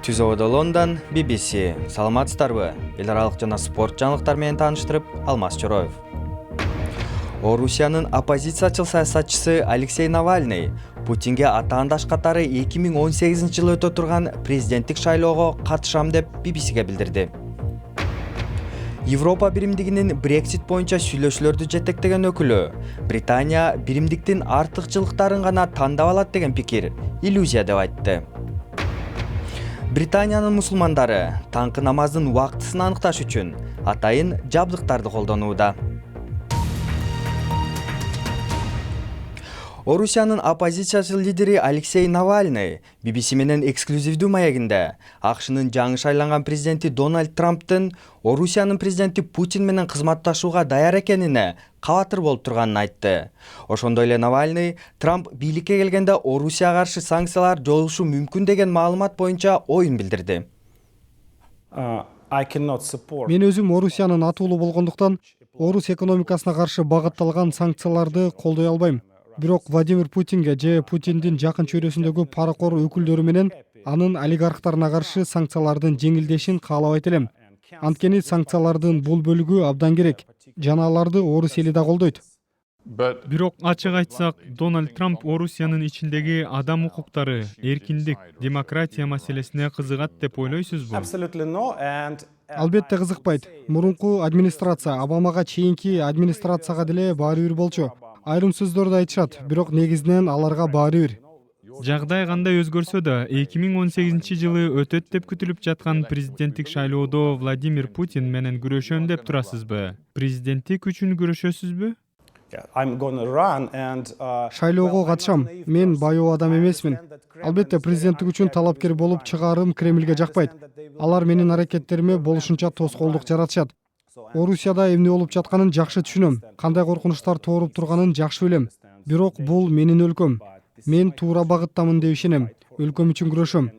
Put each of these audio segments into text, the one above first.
Түз абада Лондон, BBC. Саламатсыздарбы? Эл аралык жана спорт жаңылыктар менен тааныштырып, Алмаз Чороев. Орусиянын оппозициячыл саясатчысы Алексей Навальный Путинге атаандаш катары 2018-жылы өтө турган президенттик шайлоого катышам деп BBC'ге билдирди. Европа биримдигинин Brexit боюнча сүйлөшүүлөрдү жетектеген өкүлү Британия биримдиктин артыкчылыктарын гана тандап алат деген пикир иллюзия деп айтты. Британиянын мусулмандары таңкы намаздын убактысын аныкташ үчүн атайын жабдыктарды колдонууда. Орусиянын оппозициячыл лидери Алексей Навальный BBC менен эксклюзивдүү маегинде АКШнын жаңы шайланган президенти Дональд Трамптын Орусиянын президенти Путин менен кызматташууга даяр экенине кабатыр болуп турганын айтты. Ошондой эле Навальный Трамп бийликке келгенде Орусияга каршы санкциялар жойулушу мүмкүн деген маалымат боюнча оюн билдирди. Мен өзүм Орусиянын атуулу болгондуктан орус экономикасына каршы багытталган санкцияларды колдой албайм. Бирок Владимир Путинге же Путиндин жакын чөйрөсүндөгү паракор өкүлдөрү менен анын олигархтарына каршы санкциялардын жеңилдешин каалабайт элем. Анткени санкциялардын бул бөлүгү абдан керек. Жана аларды орус эли да колдойт. Бирок ачык айтсак, Дональд Трамп Орусиянын ичиндеги адам укуктары, эркиндик, демократия маселесине кызыгат деп ойлойсузбу? Албетте кызыкпайт. Мурунку администрация Обамага чейинки администрацияга деле баары бир болчу. Айрым сөздөрдү айтышат, бирок негизинен аларга баары бир. Жагдай кандай өзгөрсө да, 2018-жылы өтөт деп күтүлүп жаткан президенттик шайлоодо Владимир Путин менен күрөшөм деп турасызбы? Президенттик үчүн күрөшөсүзбү? Шайлоого катышам. Мен байоо адам эмесмин. Албетте президенттик үчүн талапкер болуп чыгаарым Кремльге жакпайт. Алар менин аракеттериме болушунча тоскоолдук жаратышат. Орусияда эмне болуп жатканын жакшы түшүнөм. Кандай коркунучтар тууруп турганын жакшы билем. Бирок бул менин өлкөм. Мен туура багыттамын деп ишенем. Өлкөм үчүн күрөшөм.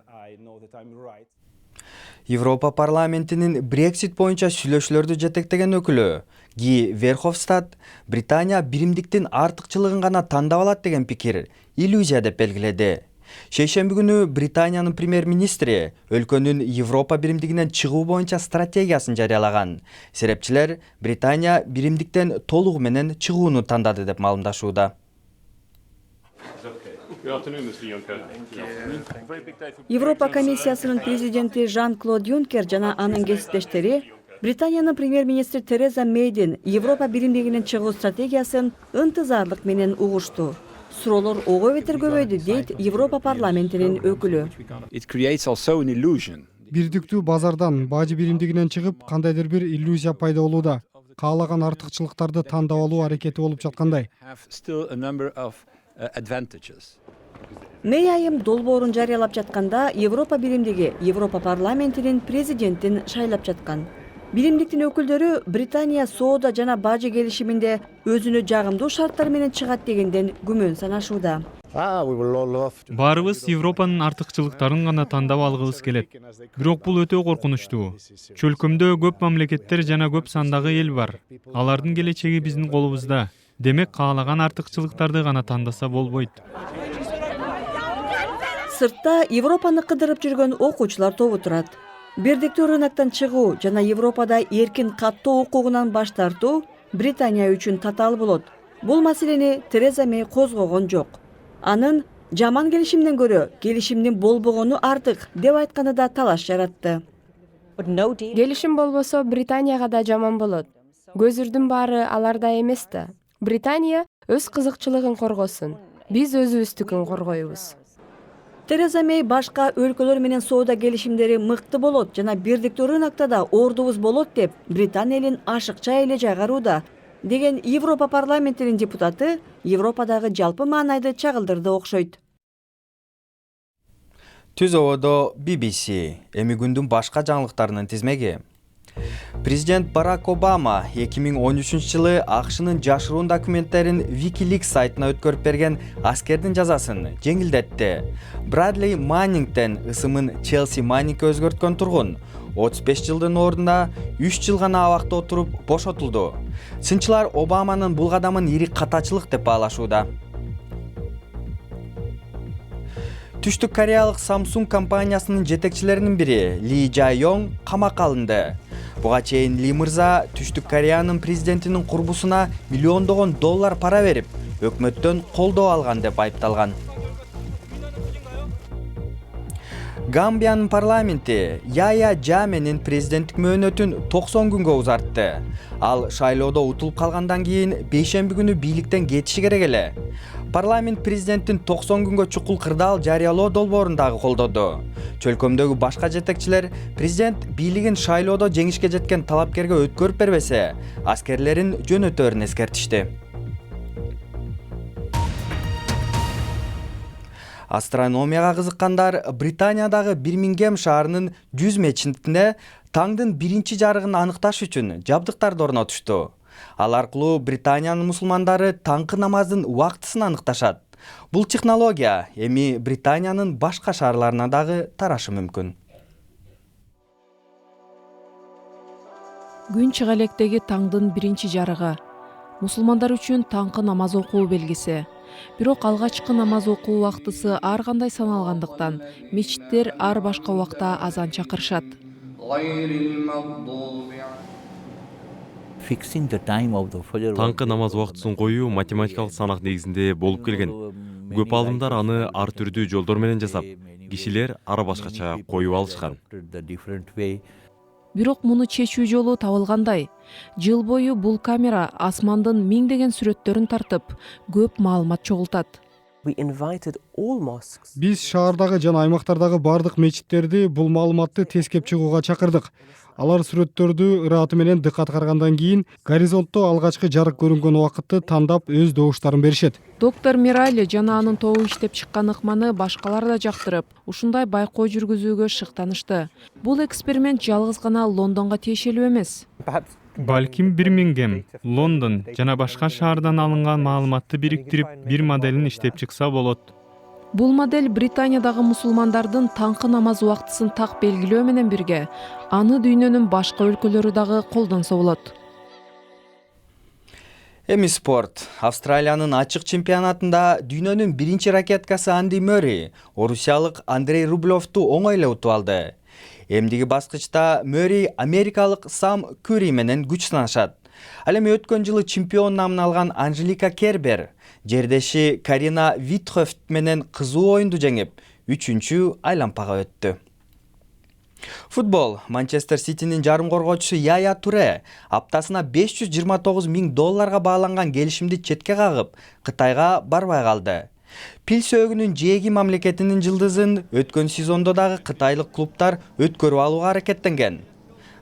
Европа парламентинин Brexit боюнча сүйлөшүүлөрдү жетектеген өкүлү Ги Верховстад Британия биримдиктин артыкчылыгын гана тандап алат деген пикир иллюзия деп белгиледи. Шейшемби күнү Британиянын премьер-министри өлкөнүн Европа биримдигинен чыгуу боюнча стратегиясын жарыялаган. Серепчилер Британия биримдиктен толугу менен чыгууну тандады деп маалымдашууда. Европа комиссиясынын президенти Жан-Клод Юнкер жана анын кесиптештери Британиянын премьер-министри Тереза Мейдин Европа биримдигинен чыгуу стратегиясын ынтызарлык менен угушту. Суроолор ого бетер көбөйдү, дейт Европа парламентинин өкүлү. Бирдиктүү базардан бажы биримдигинен чыгып, кандайдыр бир иллюзия пайда болууда. Каалаган артыкчылыктарды тандап алуу аракети болуп жаткандай. Мэй айым долбоорун жарыялап жатканда Европа биримдиги Европа парламентинин президентин шайлап жаткан. Биримдиктин өкүлдөрү Британия соода жана бажы келишиминде өзүнө жагымдуу шарттар менен чыгат дегенден күмөн санашууда. Баарыбыз Европанын артыкчылыктарын гана тандап алгыбыз келет. Бирок бул өтө коркунучтуу. Чөлкөмдө көп мамлекеттер жана көп сандагы эл бар. Алардын келечеги биздин колубузда. Демек каалаган артыкчылыктарды гана тандаса болбойт. Сыртта Европаны кыдырып жүргөн окуучулар тобу турат. Бирдиктүү рыноктон чыгуу жана Европада эркин каттоо укугунан баш тартуу Британия үчүн татаал болот. Бул маселени Тереза Мэй козгогон жок. Анын жаман келишимден көрө келишимдин болбогону артык деп айтканы да талаш жаратты. Келишим болбосо Британияга да жаман болот. Көзүрдүн баары аларда эмес да. Британия өз кызыкчылыгын коргосун. Биз өзүбүздүкүн коргойбуз. Тереза Мэй башка өлкөлөр менен соода келишимдери мыкты болот жана бирдиктүү рынокто да ордубуз болот деп Британия элин ашыкча эле жайгарууда деген Европа парламентинин депутаты Европадагы жалпы маанайды чагылдырды окшойт. Түз абада BBC эми күндүн башка жаңылыктарынын тизмеги. Президент Барак Обама 2013-жылы АКШнын жашыруун документтерин WikiLeaks сайтына өткөрүп берген аскердин жазасын жеңилдетти. Брэдли Маннингтен ысымын Челси Маннинг өзгөрткөн тургун 35 жылдын ордуна 3 жыл гана абакта отуруп бошотулду. Сынчылар Обаманын бул кадамын ири катачылык деп баалашууда. Түштүк Кореялык Samsung компаниясынын жетекчилеринин бири Ли Жа-йонг камакка алынды. Буга чейин Ли мырза Түштүк Кореянын президентинин курбусуна миллиондогон доллар пара берип, өкмөттөн колдоо алган деп айыпталган. Гамбиянын парламенти Яя Джаменин президенттик мөөнөтүн 90 күнгө узартты. Ал шайлоодо утулуп калгандан кийин бейшемби күнү бийликтен кетиши керек эле. Парламент президенттин 90 күнгө чукул кырдаал жарыялоо долбоорун дагы колдоду. Чөлкөмдөгү башка жетекчилер президент бийлигин шайлоодо жеңишке жеткен талапкерге өткөрүп бербесе, аскерлерин жөнөтөрүн эскертишти. Астрономияга кызыккандар Британиядагы Бирмингем шаарынын 100 мечитине таңдын биринчи жарыгын аныкташ үчүн жабдыктарды орнотушту. Ал аркылуу Британиянын мусулмандары таңкы намаздын убактысын аныкташат. Бул технология эми Британиянын башка шаарларына дагы тарашы мүмкүн. Күн чыга электеги таңдын биринчи жарыгы. Мусулмандар үчүн таңкы намаз окуу белгиси. Бирок алгачкы намаз окуу убактысы ар кандай саналгандыктан мечиттер ар башка убакта азан чакырышат. Таңкы намаз убактысын коюу математикалык санак негизинде болуп келген. Көп алымдар аны ар түрдүү жолдор менен жасап, кишилер ар башкача коюп алышкан. Бирок муну чечүү жолу табылгандай. Жыл бою бул камера асмандын миңдеген сүрөттөрүн тартып, көп маалымат чогултат. Биз шаардагы жана аймактардагы бардык мечиттерди бул маалыматты тескеп чыгууга чакырдык. Алар сүрөттөрдү ыраты менен дыккат карагандан кийин горизонтто алгачкы жарык көрүнгөн убакытты тандап өз добуштарын беришет. Доктор Мирали жана анын тобу иштеп чыккан ыкманы башкалар да жактырып, ушундай байкоо жүргүзүүгө шыктанышты. Бул эксперимент жалгыз гана Лондонго тиешелүү эмес. Балким Бирмингем, Лондон жана башка шаардан алынган маалыматты бириктирип, бир моделин иштеп чыкса болот. Бул модель Британиядагы мусулмандардын таңкы намаз убактысын так белгилөө менен бирге, аны дүйнөнүн башка өлкөлөрү дагы колдонсо болот. Эми спорт. Австралиянын ачык чемпионатында дүйнөнүн биринчи ракеткасы Анди Мөри орусиялык Андрей Рублевду оңой эле утуп алды. Эмдиги баскычта Мөри америкалык Сам Кюри менен күч сынашат. Ал эми өткөн жылы чемпион намын алган Анжелика Кербер жердеши Карина Витхофт менен кызуу оюнду жеңип, 3-чү айлампага өттү. Футбол. Манчестер Ситинин жарым коргоочусу Яя Туре аптасына $529,000 бааланган келишимди четке кагып, Кытайга барбай калды. Пил сөөгүнүн жээги мамлекетинин жылдызын өткөн сезондо дагы кытайлык клубтар өткөрүп алууга аракеттенген.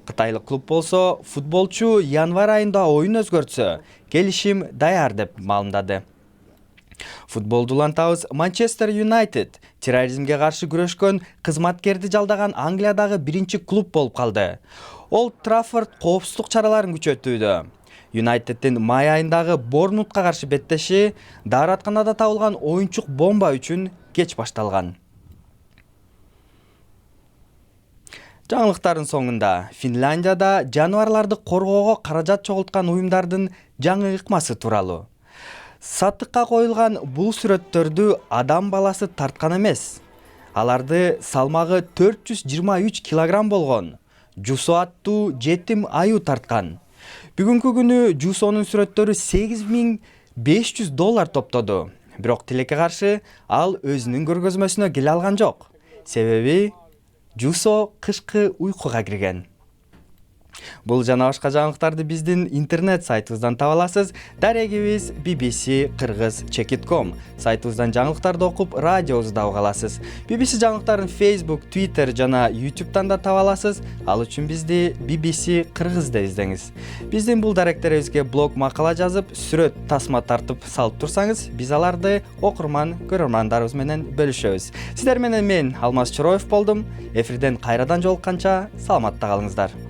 Кытайлык клуб болсо, футболчу январь айында оюн өзгөртсө, келишим даяр деп маалымдады. Футболду улантабыз. Манчестер Юнайтед терроризмге каршы күрөшкөн кызматкерди жалдаган Англиядагы биринчи клуб болуп калды. Олд Траффорд коопсуздук чараларын күчөтүүдө. Юнайтеддин май айындагы Борнмутка каршы беттеши дааратканада табылган оюнчук бомба үчүн кеч башталган. Жаңылыктардын соңунда Финляндияда жаныбарларды коргоого каражат чогулткан уюмдардын жаңы ыкмасы тууралуу. Сатыкка коюлган бул сүрөттөрдү адам баласы тарткан эмес. Аларды салмагы 423 килограмм болгон Жусо аттуу жетим аюу тарткан. Бүгүнкү күнү Жусонун сүрөттөрү $8,500 топтоду. Бирок тилекке каршы ал өзүнүн көргөзмөсүнө келе алган жок. Себеби Жусо кышкы уйкуга кирген. Бул жана башка жаңылыктарды биздин интернет сайтыбыздан таба аласыз. Дарегибиз bbc-kыргыз.com сайтыбыздан жаңылыктарды окуп, радиобузду да уга аласыз. BBC жаңылыктарын Facebook, Twitter жана YouTube'дан да таба аласыз. Ал үчүн бизди BBC Кыргыз деп издеңиз. Биздин бул даректерибизге блог макала жазып, сүрөт тасма тартып салып турсаңыз, биз аларды окурман, көрөрмандарыбыз менен бөлүшөбүз. Сиздер менен мен Алмаз Чороев болдум. Эфирден кайрадан жолукканча саламатта калыңыздар.